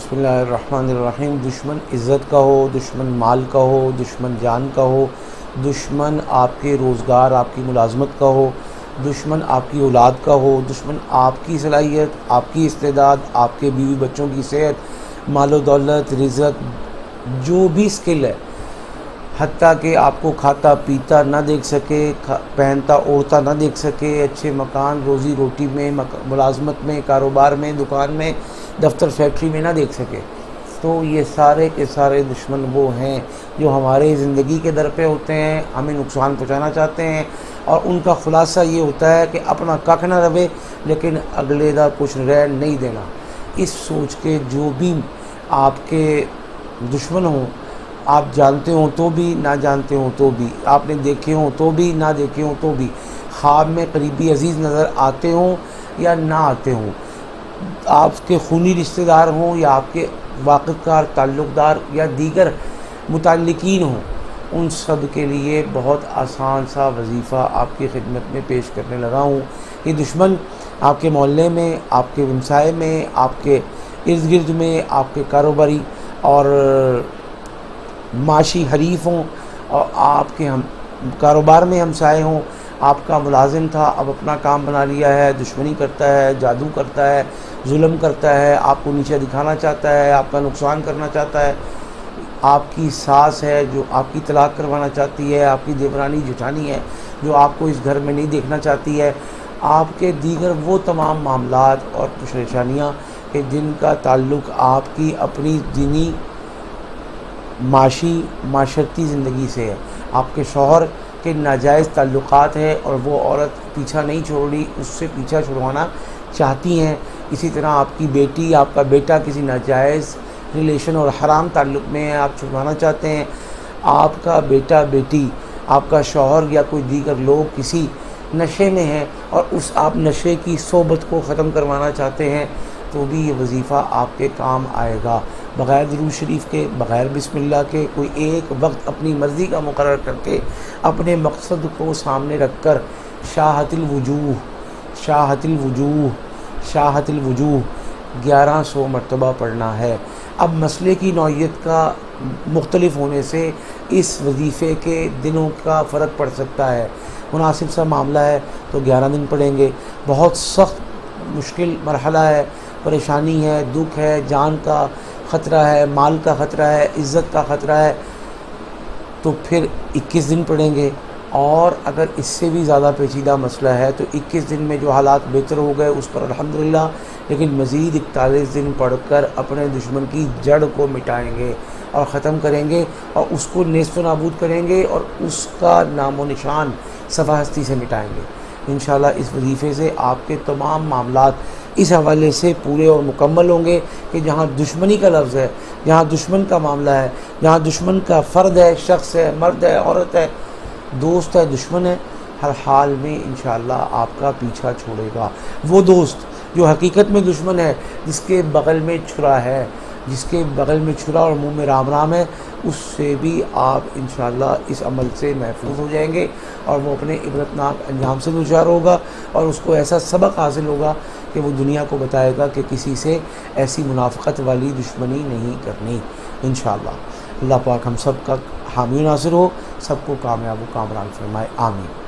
بسم اللہ الرحمن الرحیم۔ دشمن عزت کا ہو، دشمن مال کا ہو، دشمن جان کا ہو، دشمن آپ کے روزگار، آپ کی ملازمت کا ہو، دشمن آپ کی اولاد کا ہو، دشمن آپ کی صلاحیت، آپ کی استعداد، آپ کے بیوی بچوں کی صحت، مال و دولت، رزق، جو بھی اسکل ہے، حتیٰ کہ آپ کو کھاتا پیتا نہ دیکھ سکے، پہنتا اوڑھتا نہ دیکھ سکے، اچھے مکان، روزی روٹی میں، ملازمت میں، کاروبار میں، دکان میں، دفتر فیکٹری میں نہ دیکھ سکے، تو یہ سارے کے سارے دشمن وہ ہیں جو ہمارے زندگی کے در پہ ہوتے ہیں، ہمیں نقصان پہنچانا چاہتے ہیں، اور ان کا خلاصہ یہ ہوتا ہے کہ اپنا ککھ نہ رہے لیکن اگلے دا کچھ رہ نہیں دینا۔ اس سوچ کے جو بھی آپ کے دشمن ہوں، آپ جانتے ہوں تو بھی، نہ جانتے ہوں تو بھی، آپ نے دیکھے ہوں تو بھی، نہ دیکھے ہوں تو بھی، خواب میں قریبی عزیز نظر آتے ہوں یا نہ آتے ہوں، آپ کے خونی رشتہ دار ہوں یا آپ کے واقف کار تعلق دار یا دیگر متعلقین ہوں، ان سب کے لیے بہت آسان سا وظیفہ آپ کی خدمت میں پیش کرنے لگا ہوں۔ یہ دشمن آپ کے محلے میں، آپ کے ہمسائے میں، آپ کے ارد گرد میں، آپ کے کاروباری اور معاشی حریف ہوں، اور آپ کے کاروبار میں ہمسائے ہوں، آپ کا ملازم تھا اب اپنا کام بنا لیا ہے، دشمنی کرتا ہے، جادو کرتا ہے، ظلم کرتا ہے، آپ کو نیچے دکھانا چاہتا ہے، آپ کا نقصان کرنا چاہتا ہے، آپ کی ساس ہے جو آپ کی طلاق کروانا چاہتی ہے، آپ کی دیورانی جٹھانی ہے جو آپ کو اس گھر میں نہیں دیکھنا چاہتی ہے، آپ کے دیگر وہ تمام معاملات اور پریشانیاں کہ جن کا تعلق آپ کی اپنی دینی، معاشی، معاشرتی زندگی سے ہے، آپ کے شوہر کے ناجائز تعلقات ہیں اور وہ عورت پیچھا نہیں چھوڑ رہی، اس سے پیچھا چھڑوانا چاہتی ہیں، اسی طرح آپ کی بیٹی، آپ کا بیٹا کسی ناجائز ریلیشن اور حرام تعلق میں ہے، آپ چھڑوانا چاہتے ہیں، آپ کا بیٹا بیٹی، آپ کا شوہر یا کوئی دیگر لوگ کسی نشے میں ہیں اور آپ نشے کی صحبت کو ختم کروانا چاہتے ہیں، تو بھی یہ وظیفہ آپ کے کام آئے گا۔ بغیر درود شریف کے، بغیر بسم اللہ کے، کوئی ایک وقت اپنی مرضی کا مقرر کر کے اپنے مقصد کو سامنے رکھ کر شاہت الوجوہ، شاہت الوجوہ، شاہت الوجوہ 1100 مرتبہ پڑھنا ہے۔ اب مسئلے کی نوعیت کا مختلف ہونے سے اس وظیفے کے دنوں کا فرق پڑ سکتا ہے، مناسب سا معاملہ ہے تو 11 دن پڑھیں گے، بہت سخت مشکل مرحلہ ہے، پریشانی ہے، دکھ ہے، جان کا خطرہ ہے، مال کا خطرہ ہے، عزت کا خطرہ ہے، تو پھر 21 دن پڑھیں گے، اور اگر اس سے بھی زیادہ پیچیدہ مسئلہ ہے تو 21 دن میں جو حالات بہتر ہو گئے اس پر الحمدللہ، لیکن مزید 41 دن پڑھ کر اپنے دشمن کی جڑ کو مٹائیں گے اور ختم کریں گے، اور اس کو نیست و نابود کریں گے اور اس کا نام و نشان صفحہ ہستی سے مٹائیں گے۔ انشاءاللہ اس وظیفے سے آپ کے تمام معاملات اس حوالے سے پورے اور مکمل ہوں گے کہ جہاں دشمنی کا لفظ ہے، جہاں دشمن کا معاملہ ہے، جہاں دشمن کا فرد ہے، شخص ہے، مرد ہے، عورت ہے، دوست ہے، دشمن ہے، ہر حال میں انشاءاللہ آپ کا پیچھا چھوڑے گا۔ وہ دوست جو حقیقت میں دشمن ہے، جس کے بغل میں چھرا ہے، جس کے بغل میں چھرا اور منہ میں رام رام ہے، اس سے بھی آپ انشاءاللہ اس عمل سے محفوظ ہو جائیں گے، اور وہ اپنے عبرتناک انجام سے دوچار ہوگا، اور اس کو ایسا سبق حاصل ہوگا کہ وہ دنیا کو بتائے گا کہ کسی سے ایسی منافقت والی دشمنی نہیں کرنی انشاءاللہ۔ اللہ پاک ہم سب کا حامی و ناصر ہو، سب کو کامیاب و کامران فرمائے، آمین۔